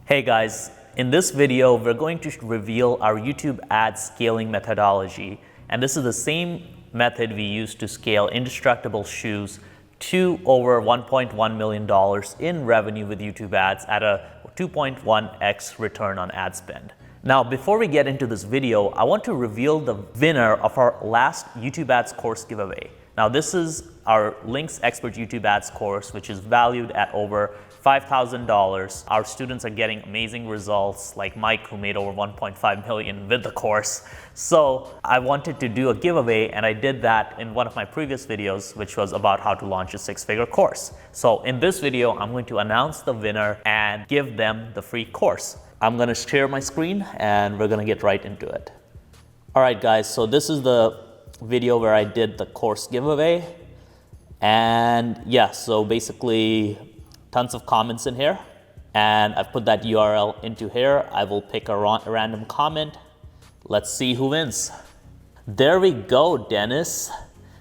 Hey guys, in this video, we're going to reveal our YouTube ad scaling methodology. And this is the same method we use to scale indestructible shoes to over $1.1 million in revenue with YouTube ads at a 2.1x return on ad spend. Now, before we get into this video, I want to reveal the winner of our last YouTube ads course giveaway. Now, this is our Linx Expert YouTube Ads course, which is valued at over $5,000. Our students are getting amazing results, like Mike, who made over 1.5 million with the course. So I wanted to do a giveaway, and I did that in one of my previous videos, which was about how to launch a six-figure course. So in this video, I'm going to announce the winner and give them the free course. I'm going to share my screen, and we're going to get right into it. All right, guys, so this is the video where I did the course giveaway. And yeah, so basically tons of comments in here, and I've put that URL into here. I will pick a random comment. Let's see who wins. There we go, Dennis.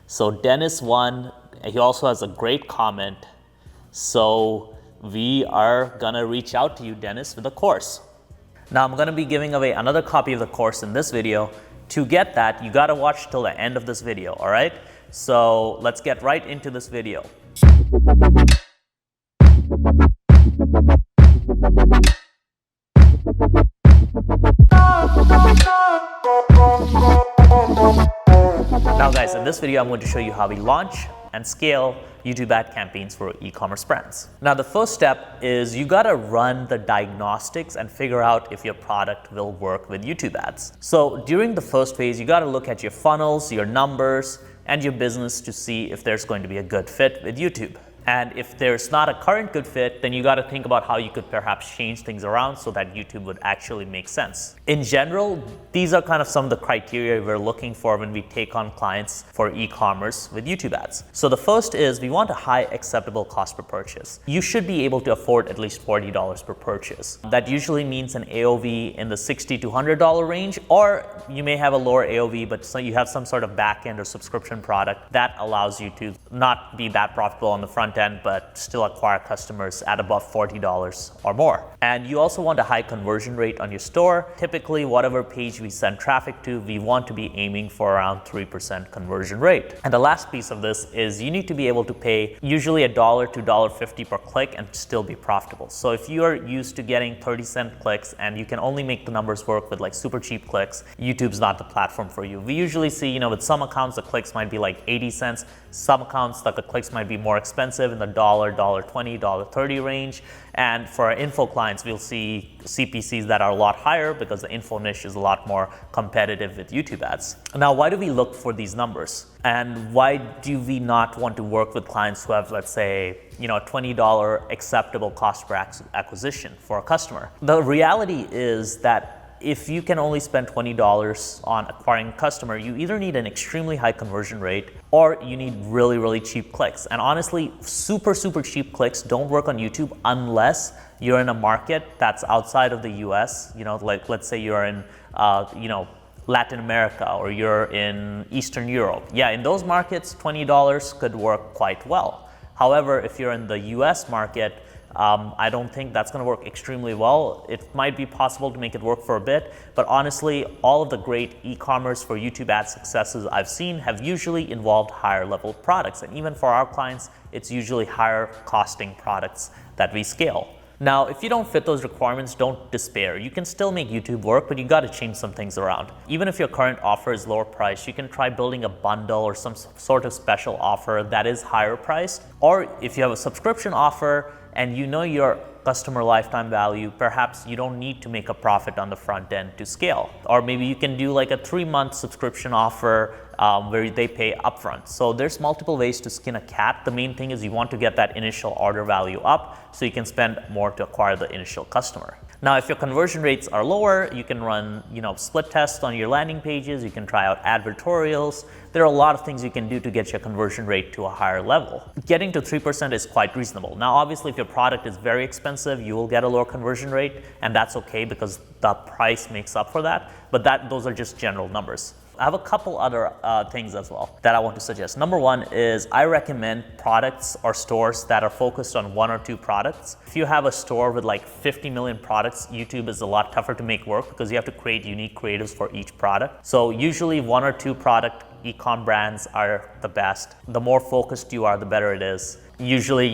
So Dennis won. He also has a great comment. So we are gonna reach out to you, Dennis, with a course. Now I'm gonna be giving away another copy of the course in this video. To get that, you gotta watch till the end of this video, all right? So let's get right into this video. Now guys, in this video, I'm going to show you how we launch and scale YouTube ad campaigns for e-commerce brands. Now the first step is you gotta run the diagnostics and figure out if your product will work with YouTube ads. So during the first phase, you gotta look at your funnels, your numbers, and your business to see if there's going to be a good fit with YouTube. And if there's not a current good fit, then you got to think about how you could perhaps change things around so that YouTube would actually make sense. In general, these are kind of some of the criteria we're looking for when we take on clients for e-commerce with YouTube ads. So the first is we want a high acceptable cost per purchase. You should be able to afford at least $40 per purchase. That usually means an AOV in the $60 to $100 range, or you may have a lower AOV, but so you have some sort of back-end or subscription product that allows you to not be that profitable on the front end, but still acquire customers at above $40 or more. And you also want a high conversion rate on your store. Typically, whatever page we send traffic to, we want to be aiming for around 3% conversion rate. And the last piece of this is you need to be able to pay usually $1 to $1.50 per click and still be profitable. So if you are used to getting 30-cent clicks and you can only make the numbers work with like super cheap clicks, YouTube's not the platform for you. We usually see, with some accounts, the clicks might be like 80 cents. Some accounts, the clicks might be more expensive in the $1, $1.20, $1.30 range. And for our info clients, we'll see CPCs that are a lot higher because the info niche is a lot more competitive with YouTube ads. Now, why do we look for these numbers? And why do we not want to work with clients who have, let's say, a $20 acceptable cost per acquisition for a customer? The reality is that if you can only spend $20 on acquiring a customer, you either need an extremely high conversion rate or you need really, really cheap clicks. And honestly, super, super cheap clicks don't work on YouTube unless you're in a market that's outside of the US. Like let's say you're in, Latin America or you're in Eastern Europe. Yeah, in those markets, $20 could work quite well. However, if you're in the US market, I don't think that's going to work extremely well. It might be possible to make it work for a bit, but honestly, all of the great e-commerce for YouTube ad successes I've seen have usually involved higher level products. And even for our clients, it's usually higher costing products that we scale. Now, if you don't fit those requirements, don't despair. You can still make YouTube work, but you got to change some things around. Even if your current offer is lower priced, you can try building a bundle or some sort of special offer that is higher priced. Or if you have a subscription offer and your customer lifetime value, perhaps you don't need to make a profit on the front end to scale. Or maybe you can do like a 3-month subscription offer where they pay upfront. So there's multiple ways to skin a cat. The main thing is you want to get that initial order value up so you can spend more to acquire the initial customer. Now, if your conversion rates are lower, you can run, split tests on your landing pages. You can try out advertorials. There are a lot of things you can do to get your conversion rate to a higher level. Getting to 3% is quite reasonable. Now, obviously, if your product is very expensive, you will get a lower conversion rate, and that's okay because the price makes up for that. But those are just general numbers. I have a couple other things as well that I want to suggest. Number one is I recommend products or stores that are focused on one or two products. If you have a store with like 50 million products, YouTube is a lot tougher to make work because you have to create unique creatives for each product. So usually one or two product e-com brands are the best. The more focused you are, the better it is. Usually,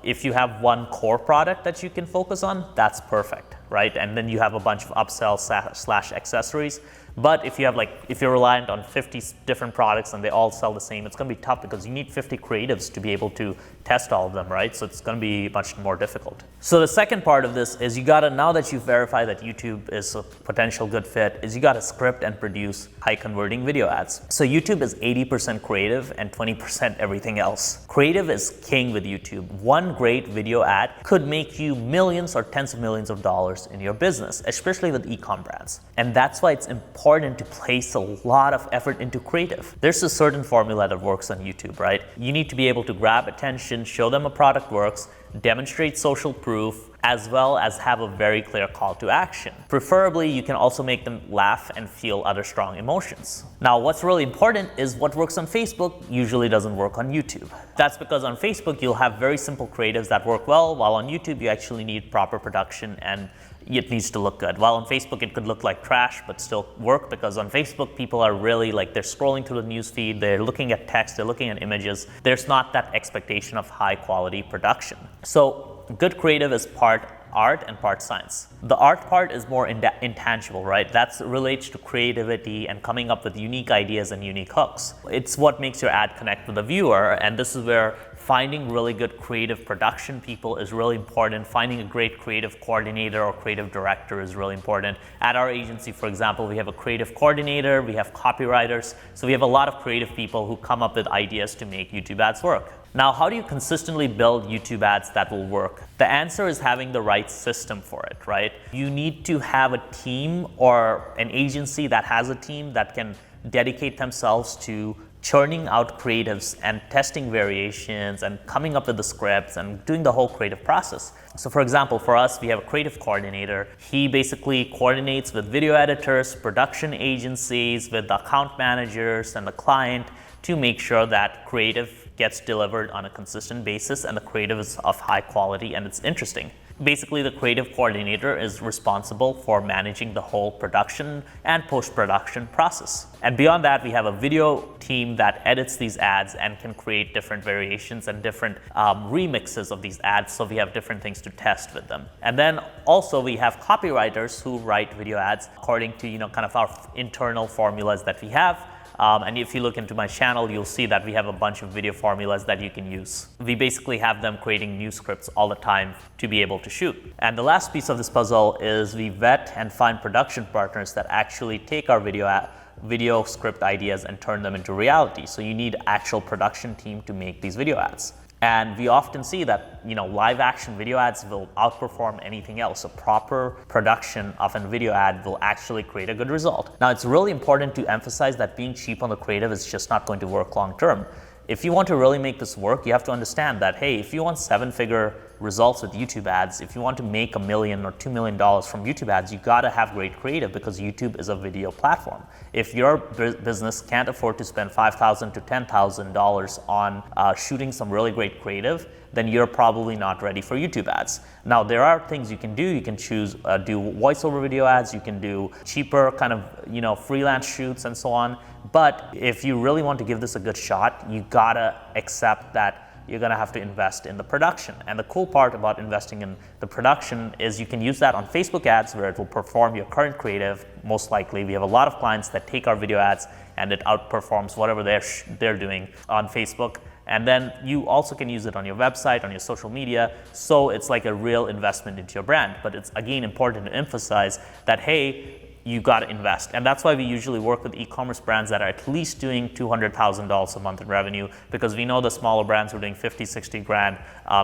if you have one core product that you can focus on, that's perfect, right? And then you have a bunch of upsell slash accessories. But if you're reliant on 50 different products and they all sell the same, it's going to be tough because you need 50 creatives to be able to test all of them, right? So it's going to be much more difficult. So the second part of this is now that you've verified that YouTube is a potential good fit, is you got to script and produce high converting video ads. So YouTube is 80% creative and 20% everything else. Creative is king with YouTube. One great video ad could make you millions or tens of millions of dollars in your business, especially with e-com brands. And that's why it's important to place a lot of effort into creative. There's a certain formula that works on YouTube, right? You need to be able to grab attention, show them a product works, demonstrate social proof, as well as have a very clear call to action. Preferably, you can also make them laugh and feel other strong emotions. Now, what's really important is what works on Facebook usually doesn't work on YouTube. That's because on Facebook, you'll have very simple creatives that work well, while on YouTube, you actually need proper production and it needs to look good. While on Facebook, it could look like trash, but still work, because on Facebook, people are really they're scrolling through the news feed, they're looking at text, they're looking at images. There's not that expectation of high quality production. So good creative is part art and part science. The art part is more intangible, right? That relates to creativity and coming up with unique ideas and unique hooks. It's what makes your ad connect with the viewer, and this is where finding really good creative production people is really important. Finding a great creative coordinator or creative director is really important. At our agency, for example, we have a creative coordinator, we have copywriters, so we have a lot of creative people who come up with ideas to make YouTube ads work. Now, how do you consistently build YouTube ads that will work? The answer is having the right system for it, right? You need to have a team or an agency that has a team that can dedicate themselves to churning out creatives and testing variations and coming up with the scripts and doing the whole creative process. So for example, for us, we have a creative coordinator. He basically coordinates with video editors, production agencies, with the account managers and the client to make sure that creative gets delivered on a consistent basis and the creative is of high quality and it's interesting. Basically, the creative coordinator is responsible for managing the whole production and post-production process. And beyond that, we have a video team that edits these ads and can create different variations and different remixes of these ads, so we have different things to test with them. And then also we have copywriters who write video ads according to kind of our internal formulas that we have. And if you look into my channel, you'll see that we have a bunch of video formulas that you can use. We basically have them creating new scripts all the time to be able to shoot. And the last piece of this puzzle is we vet and find production partners that actually take our video script ideas and turn them into reality. So you need an actual production team to make these video ads. And we often see that live action video ads will outperform anything else. A proper production of a video ad will actually create a good result. Now, it's really important to emphasize that being cheap on the creative is just not going to work long term. If you want to really make this work, you have to understand that, hey, if you want 7-figure results with YouTube ads, if you want to make $1 million or $2 million from YouTube ads, you gotta have great creative because YouTube is a video platform. If your business can't afford to spend $5,000 to $10,000 on shooting some really great creative, then you're probably not ready for YouTube ads. Now, there are things you can do. You can choose do voiceover video ads. You can do cheaper kind of freelance shoots and so on. But if you really want to give this a good shot, you gotta accept that you're gonna have to invest in the production. And the cool part about investing in the production is you can use that on Facebook ads where it will perform your current creative. Most likely, we have a lot of clients that take our video ads and it outperforms whatever they're doing on Facebook. And then you also can use it on your website, on your social media. So it's like a real investment into your brand. But it's again important to emphasize that, hey, you got to invest. And that's why we usually work with e-commerce brands that are at least doing $200,000 a month in revenue, because we know the smaller brands who are doing 50, 60 grand,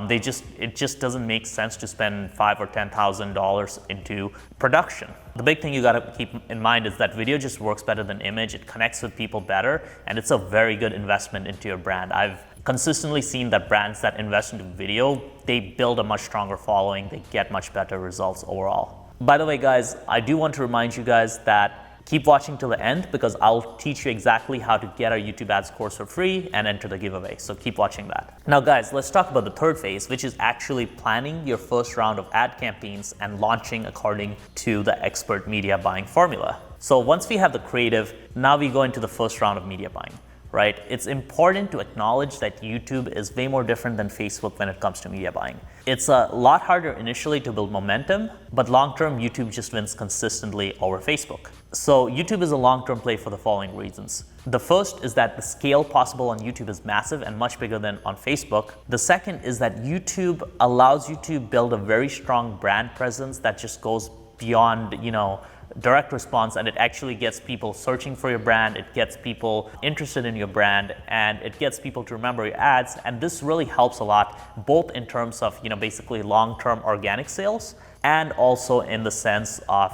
it just doesn't make sense to spend $5,000 or $10,000 into production. The big thing you got to keep in mind is that video just works better than image. It connects with people better, and it's a very good investment into your brand. I've consistently seen that brands that invest into video, they build a much stronger following, they get much better results overall. By the way, guys, I do want to remind you guys that Keep watching till the end because I'll teach you exactly how to get our YouTube ads course for free and enter the giveaway. So keep watching that. Now guys, let's talk about the third phase, which is actually planning your first round of ad campaigns and launching according to the expert media buying formula. So once we have the creative, now we go into the first round of media buying. Right? It's important to acknowledge that YouTube is way more different than Facebook when it comes to media buying. It's a lot harder initially to build momentum, but long-term YouTube just wins consistently over Facebook. So YouTube is a long-term play for the following reasons. The first is that the scale possible on YouTube is massive and much bigger than on Facebook. The second is that YouTube allows you to build a very strong brand presence that just goes beyond, direct response, and it actually gets people searching for your brand, it gets people interested in your brand, and it gets people to remember your ads. And this really helps a lot, both in terms of, basically long-term organic sales, and also in the sense of,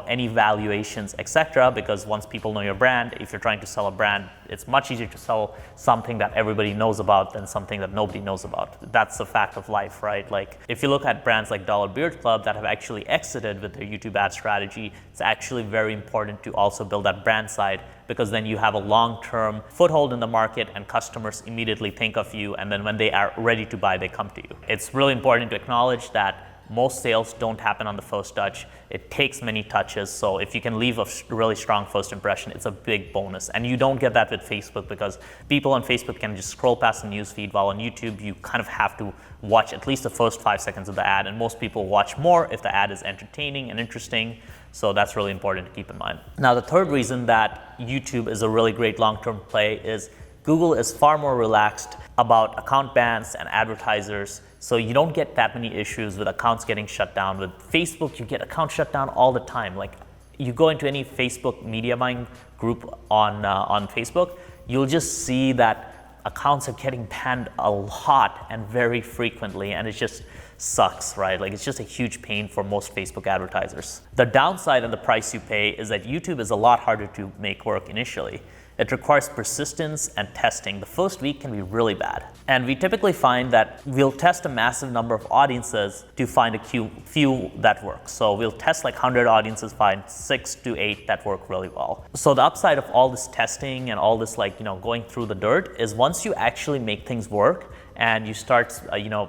any valuations, etc. Because once people know your brand, if you're trying to sell a brand, it's much easier to sell something that everybody knows about than something that nobody knows about. That's the fact of life, right? Like if you look at brands like Dollar Beard Club that have actually exited with their YouTube ad strategy, it's actually very important to also build that brand side, because then you have a long-term foothold in the market and customers immediately think of you, and then when they are ready to buy, they come to you. It's really important to acknowledge that most sales don't happen on the first touch. It takes many touches. So if you can leave a really strong first impression, it's a big bonus. And you don't get that with Facebook, because people on Facebook can just scroll past the news feed, while on YouTube, you kind of have to watch at least the first 5 seconds of the ad. And most people watch more if the ad is entertaining and interesting. So that's really important to keep in mind. Now, the third reason that YouTube is a really great long-term play is Google is far more relaxed about account bans and advertisers. So you don't get that many issues with accounts getting shut down. With Facebook, you get accounts shut down all the time. Like you go into any Facebook media buying group on Facebook, you'll just see that accounts are getting banned a lot and very frequently, and it just sucks, right? Like it's just a huge pain for most Facebook advertisers. The downside and the price you pay is that YouTube is a lot harder to make work initially. It requires persistence and testing. The first week can be really bad. And we typically find that we'll test a massive number of audiences to find a few that work. So we'll test like 100 audiences, find 6 to 8 that work really well. So the upside of all this testing and all this going through the dirt is once you actually make things work and you start,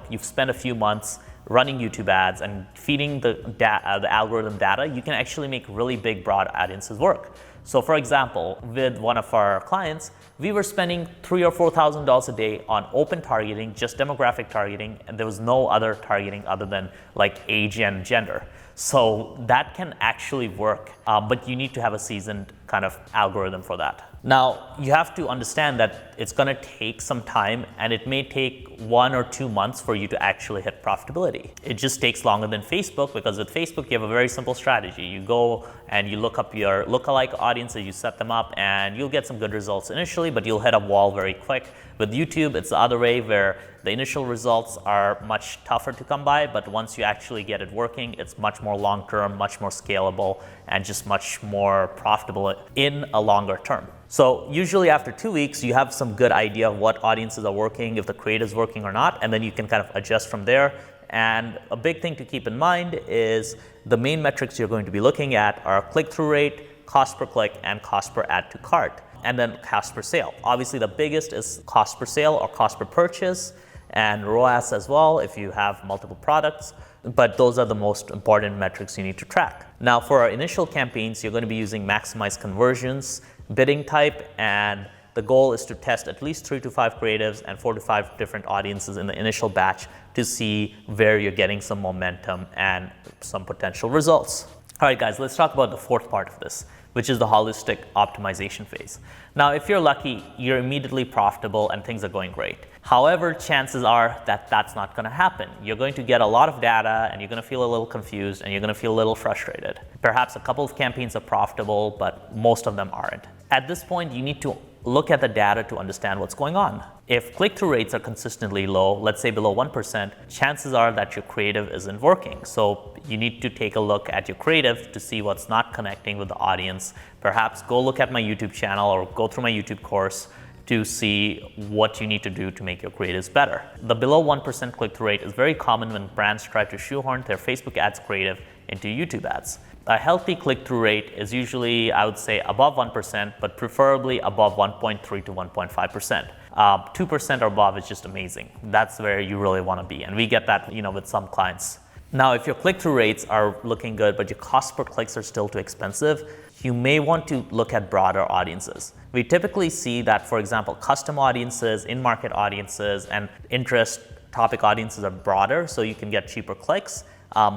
you've spent a few months running YouTube ads and feeding the algorithm data, you can actually make really big, broad audiences work. So for example, with one of our clients, we were spending $3,000 or $4,000 a day on open targeting, just demographic targeting, and there was no other targeting other than like age and gender. So that can actually work, but you need to have a seasoned kind of algorithm for that. Now, you have to understand that it's going to take some time, and it may take 1 or 2 months for you to actually hit profitability. It just takes longer than Facebook, because with Facebook, you have a very simple strategy. You go and you look up your lookalike audiences, you set them up, and you'll get some good results initially, but you'll hit a wall very quick. With YouTube, it's the other way, where the initial results are much tougher to come by, but once you actually get it working, it's much more long-term, much more scalable, and just much more profitable in a longer term. So usually after 2 weeks, you have some good idea of what audiences are working, if the creative is working or not, and then you can kind of adjust from there. And a big thing to keep in mind is the main metrics you're going to be looking at are click-through rate, cost per click, and cost per add to cart, and then cost per sale. Obviously, the biggest is cost per sale or cost per purchase, and ROAS as well if you have multiple products. But those are the most important metrics you need to track. Now, for our initial campaigns, you're going to be using maximize conversions, bidding type, and the goal is to test at least 3 to 5 creatives and 4 to 5 different audiences in the initial batch to see where you're getting some momentum and some potential results. All right, guys, let's talk about the fourth part of this, which is the holistic optimization phase. Now, if you're lucky, you're immediately profitable and things are going great. However, chances are that that's not going to happen. You're going to get a lot of data and you're going to feel a little confused and you're going to feel a little frustrated. Perhaps a couple of campaigns are profitable, but most of them aren't. At this point, you need to look at the data to understand what's going on. If click-through rates are consistently low, let's say below 1%, chances are that your creative isn't working. So you need to take a look at your creative to see what's not connecting with the audience. Perhaps go look at my YouTube channel or go through my YouTube course to see what you need to do to make your creatives better. The below 1% click-through rate is very common when brands try to shoehorn their Facebook ads creative into YouTube ads. A healthy click-through rate is usually, I would say, above 1%, but preferably above 1.3 to 1.5%. 2% or above is just amazing. That's where you really want to be. And we get that, with some clients. Now, if your click-through rates are looking good, but your cost per clicks are still too expensive, you may want to look at broader audiences. We typically see that, for example, custom audiences, in-market audiences, and interest topic audiences are broader, so you can get cheaper clicks.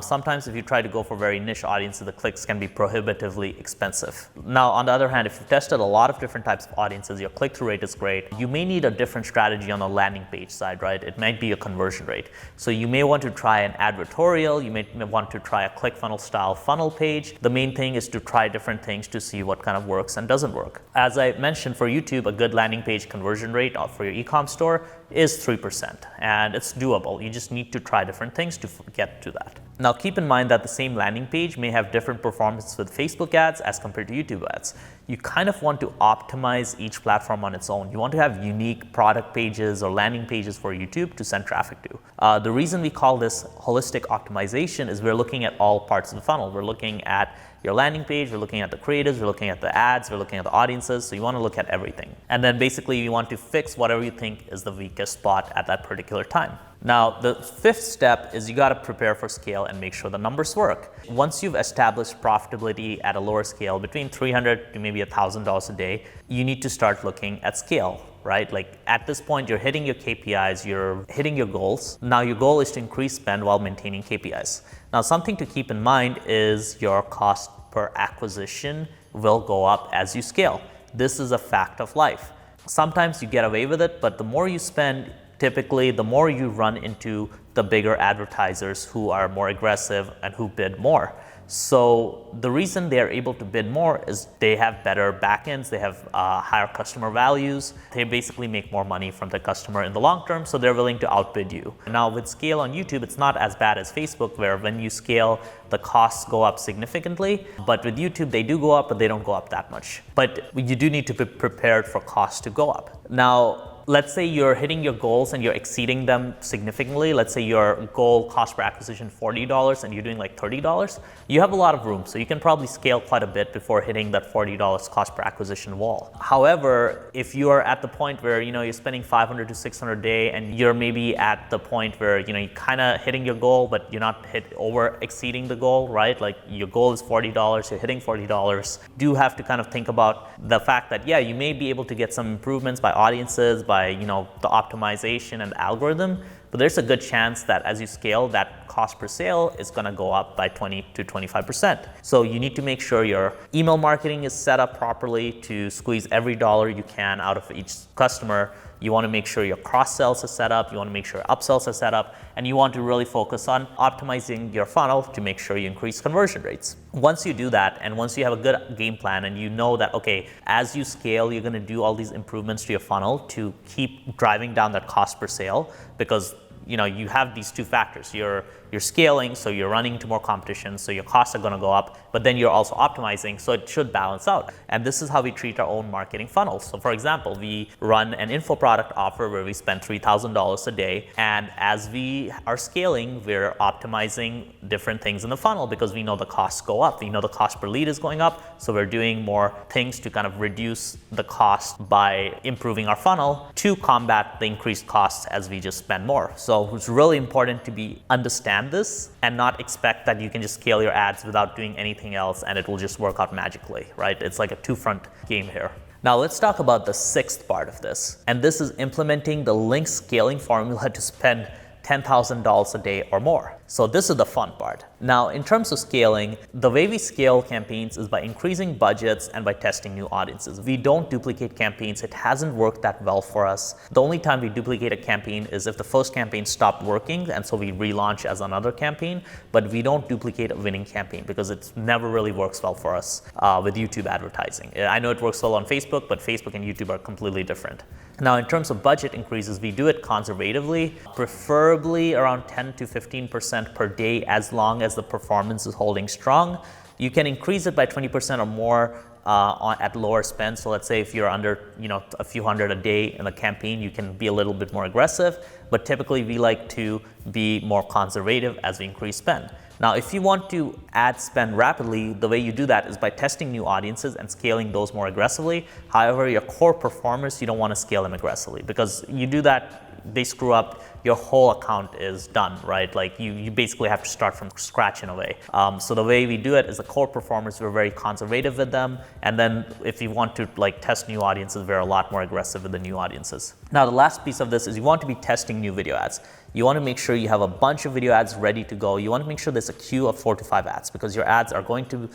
Sometimes if you try to go for very niche audiences, the clicks can be prohibitively expensive. Now, on the other hand, if you've tested a lot of different types of audiences, your click-through rate is great, you may need a different strategy on the landing page side, right? It might be a conversion rate. So you may want to try an advertorial, you may want to try a ClickFunnels style funnel page. The main thing is to try different things to see what kind of works and doesn't work. As I mentioned, for YouTube, a good landing page conversion rate for your e-com store is 3%, and it's doable. You just need to try different things to get to that. Now, keep in mind that the same landing page may have different performance with Facebook ads as compared to YouTube ads. You kind of want to optimize each platform on its own. You want to have unique product pages or landing pages for YouTube to send traffic to. The reason we call this holistic optimization is we're looking at all parts of the funnel. We're looking at your landing page, we're looking at the creatives, we're looking at the ads, we're looking at the audiences, so you want to look at everything. And then basically you want to fix whatever you think is the weakest spot at that particular time. Now, the fifth step is you got to prepare for scale and make sure the numbers work. Once you've established profitability at a lower scale, between $300 to maybe $1,000 a day, you need to start looking at scale, right? Like at this point, you're hitting your KPIs, you're hitting your goals. Now your goal is to increase spend while maintaining KPIs. Now, something to keep in mind is your cost per acquisition will go up as you scale. This is a fact of life. Sometimes you get away with it, but the more you spend, typically the more you run into the bigger advertisers who are more aggressive and who bid more. So the reason they are able to bid more is they have better backends, they have higher customer values, they basically make more money from the customer in the long term, so they're willing to outbid you. Now with scale on YouTube, it's not as bad as Facebook, where when you scale, the costs go up significantly, but with YouTube, they do go up, but they don't go up that much. But you do need to be prepared for costs to go up. Now, let's say you're hitting your goals and you're exceeding them significantly. Let's say your goal cost per acquisition $40 and you're doing like $30. You have a lot of room, so you can probably scale quite a bit before hitting that $40 cost per acquisition wall. However, if you are at the point where you're spending $500 to $600 a day and you're maybe at the point where you're kind of hitting your goal, but you're not over exceeding the goal, right? Like your goal is $40, you're hitting $40. Do have to kind of think about the fact that you may be able to get some improvements by audiences, by the optimization and the algorithm, but there's a good chance that as you scale, that cost per sale is going to go up by 20 to 25%. So you need to make sure your email marketing is set up properly to squeeze every dollar you can out of each customer. You want to make sure your cross-sells are set up, you want to make sure upsells are set up, and you want to really focus on optimizing your funnel to make sure you increase conversion rates. Once you do that, and once you have a good game plan and you know that, okay, as you scale, you're going to do all these improvements to your funnel to keep driving down that cost per sale, because you have these two factors. You're scaling, so you're running into more competition, so your costs are going to go up, but then you're also optimizing, so it should balance out. And this is how we treat our own marketing funnels. So for example, we run an info product offer where we spend $3,000 a day, and as we are scaling, we're optimizing different things in the funnel because we know the costs go up. We know the cost per lead is going up, so we're doing more things to kind of reduce the cost by improving our funnel to combat the increased costs as we just spend more. So it's really important to understand this and not expect that you can just scale your ads without doing anything else and it will just work out magically, right? It's like a two-front game here. Now let's talk about the sixth part of this, and this is implementing the Linx scaling formula to spend $10,000 a day or more. So this is the fun part. Now, in terms of scaling, the way we scale campaigns is by increasing budgets and by testing new audiences. We don't duplicate campaigns. It hasn't worked that well for us. The only time we duplicate a campaign is if the first campaign stopped working, and so we relaunch as another campaign, but we don't duplicate a winning campaign because it never really works well for us with YouTube advertising. I know it works well on Facebook, but Facebook and YouTube are completely different. Now, in terms of budget increases, we do it conservatively, preferably around 10 to 15% per day, as long as the performance is holding strong. You can increase it by 20% or more at lower spend. So let's say if you're under a few hundred a day in a campaign, you can be a little bit more aggressive, but typically we like to be more conservative as we increase spend. Now, if you want to ad spend rapidly, the way you do that is by testing new audiences and scaling those more aggressively. However, your core performers, you don't want to scale them aggressively, because you do that, they screw up, your whole account is done, right? Like you basically have to start from scratch in a way. So the way we do it is the core performers, we're very conservative with them. And then if you want to like test new audiences, we're a lot more aggressive with the new audiences. Now, the last piece of this is you want to be testing new video ads. You want to make sure you have a bunch of video ads ready to go. You want to make sure there's a queue of 4 to 5 ads, because your ads are going to,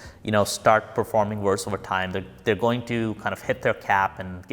start performing worse over time. They're going to kind of hit their cap and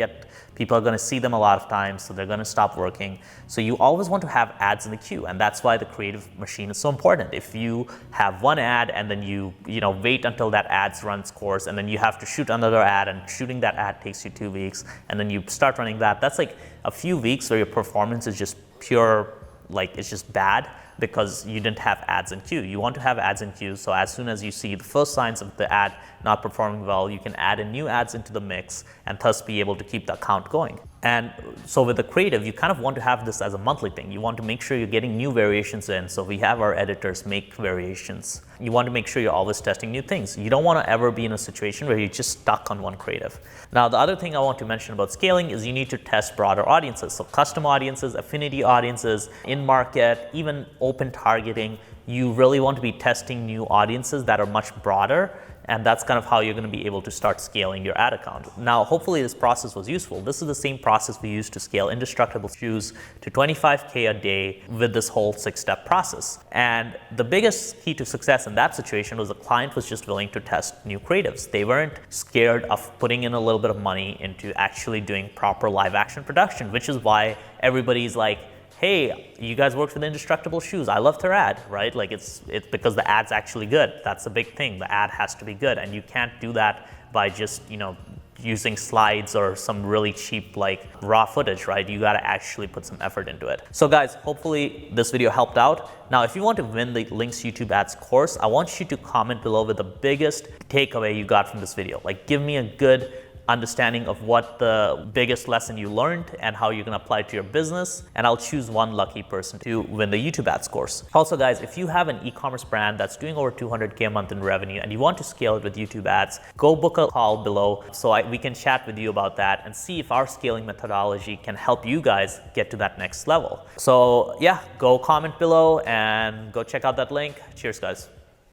people are going to see them a lot of times, so they're going to stop working. So you always want to have ads in the queue, and that's why the creative machine is so important. If you have one ad and then you wait until that ad runs course, and then you have to shoot another ad, and shooting that ad takes you 2 weeks, and then you start running that's like a few weeks where your performance is just pure, like it's just bad, because you didn't have ads in queue. You want to have ads in queue, so as soon as you see the first signs of the ad not performing well, you can add in new ads into the mix and thus be able to keep the account going. And so with the creative, you kind of want to have this as a monthly thing. You want to make sure you're getting new variations in. So we have our editors make variations. You want to make sure you're always testing new things. You don't want to ever be in a situation where you're just stuck on one creative. Now, the other thing I want to mention about scaling is you need to test broader audiences. So custom audiences, affinity audiences, in-market, even open targeting. You really want to be testing new audiences that are much broader. And that's kind of how you're going to be able to start scaling your ad account. Now, hopefully this process was useful. This is the same process we used to scale Indestructible Shoes to 25K a day with this whole 6-step process. And the biggest key to success in that situation was the client was just willing to test new creatives. They weren't scared of putting in a little bit of money into actually doing proper live action production, which is why everybody's like, hey, you guys worked with Indestructible Shoes. I loved her ad, right? Like it's because the ad's actually good. That's the big thing. The ad has to be good, and you can't do that by just, using slides or some really cheap like raw footage, right? You got to actually put some effort into it. So guys, hopefully this video helped out. Now, if you want to win the Linx YouTube Ads course, I want you to comment below with the biggest takeaway you got from this video. Like, give me a good understanding of what the biggest lesson you learned and how you're going to apply it to your business, and I'll choose one lucky person to win the YouTube Ads course. Also guys, if you have an e-commerce brand that's doing over 200K a month in revenue and you want to scale it with YouTube Ads, go book a call below so we can chat with you about that and see if our scaling methodology can help you guys get to that next level. So yeah, go comment below and go check out that link. Cheers guys.